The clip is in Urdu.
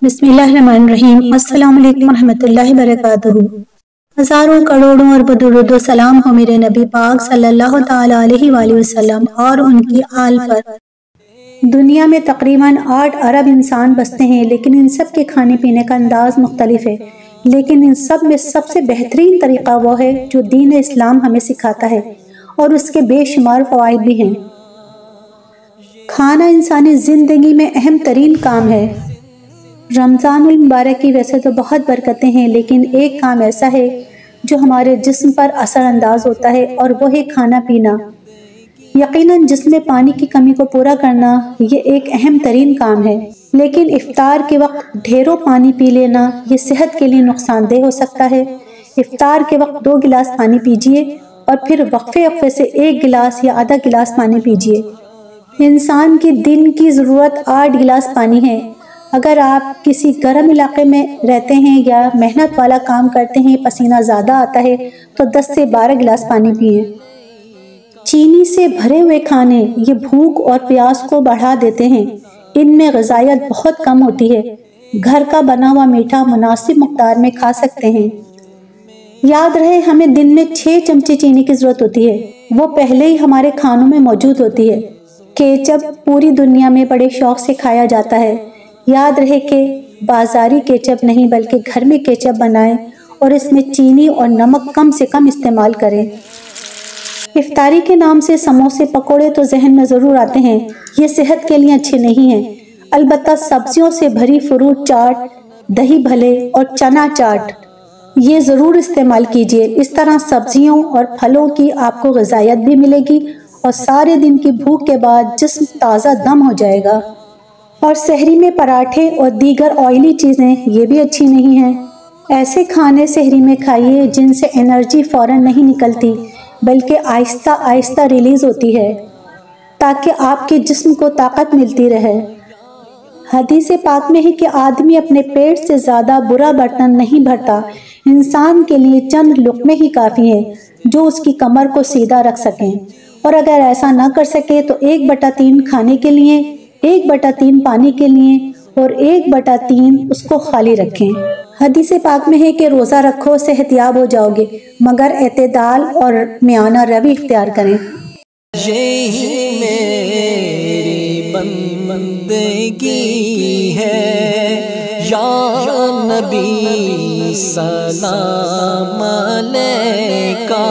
بسم اللہ الرحمن الرحیم۔ السلام علیکم ورحمۃ اللہ وبرکاتہ۔ ہزاروں کروڑوں اور بدرود و سلام ہو میرے نبی پاک صلی اللہ تعالیٰ علیہ وآلہ وسلم اور ان کی آل پر۔ دنیا میں تقریباً 8 ارب انسان بستے ہیں، لیکن ان سب کے کھانے پینے کا انداز مختلف ہے۔ لیکن ان سب میں سب سے بہترین طریقہ وہ ہے جو دین اسلام ہمیں سکھاتا ہے، اور اس کے بے شمار فوائد بھی ہیں۔ کھانا انسانی زندگی میں اہم ترین کام ہے۔ رمضان المبارک کی ویسے تو بہت برکتیں ہیں، لیکن ایک کام ایسا ہے جو ہمارے جسم پر اثر انداز ہوتا ہے، اور وہ ہے کھانا پینا۔ یقیناً جسم میں پانی کی کمی کو پورا کرنا یہ ایک اہم ترین کام ہے، لیکن افطار کے وقت ڈھیروں پانی پی لینا یہ صحت کے لیے نقصان دہ ہو سکتا ہے۔ افطار کے وقت 2 گلاس پانی پیجیے، اور پھر وقفے سے 1 گلاس یا آدھا گلاس پانی پیجیے۔ انسان کی دن کی ضرورت 8 گلاس پانی ہے۔ اگر آپ کسی گرم علاقے میں رہتے ہیں یا محنت والا کام کرتے ہیں، پسینہ زیادہ آتا ہے، تو 10 سے 12 گلاس پانی پئیں۔ چینی سے بھرے ہوئے کھانے یہ بھوک اور پیاس کو بڑھا دیتے ہیں۔ ان میں غذائیت بہت کم ہوتی ہے۔ گھر کا بنا ہوا میٹھا مناسب مقدار میں کھا سکتے ہیں۔ یاد رہے ہمیں دن میں 6 چمچے چینی کی ضرورت ہوتی ہے، وہ پہلے ہی ہمارے کھانوں میں موجود ہوتی ہے۔ کیچپ پوری دنیا میں بڑے شوق سے کھایا جاتا ہے۔ یاد رہے کہ بازاری کیچپ نہیں بلکہ گھر میں کیچپ بنائیں، اور اس میں چینی اور نمک کم سے کم استعمال کریں۔ افطاری کے نام سے سموسے پکوڑے تو ذہن میں ضرور آتے ہیں، یہ صحت کے لیے اچھے نہیں ہیں۔ البتہ سبزیوں سے بھری فروٹ چاٹ، دہی بھلے اور چنا چاٹ یہ ضرور استعمال کیجیے۔ اس طرح سبزیوں اور پھلوں کی آپ کو غذائیت بھی ملے گی، اور سارے دن کی بھوک کے بعد جسم تازہ دم ہو جائے گا۔ اور سحری میں پراٹھے اور دیگر آئلی چیزیں یہ بھی اچھی نہیں ہیں۔ ایسے کھانے سحری میں کھائیے جن سے انرجی فوراً نہیں نکلتی، بلکہ آہستہ آہستہ ریلیز ہوتی ہے، تاکہ آپ کے جسم کو طاقت ملتی رہے۔ حدیث پاک میں ہے کہ آدمی اپنے پیٹ سے زیادہ برا برتن نہیں بھرتا۔ انسان کے لیے چند لقمے ہی کافی ہیں جو اس کی کمر کو سیدھا رکھ سکیں، اور اگر ایسا نہ کر سکے تو 1/3 کھانے کے لیے، 1/3 پانی کے لیے، اور 1/3 اس کو خالی رکھیں۔ حدیث پاک میں ہے کہ روزہ رکھو صحت یاب ہو جاؤ گے، مگر اعتدال اور میانہ روی اختیار کریں۔ یہی میری بندگی ہے یا نبی، سلام علیکہ۔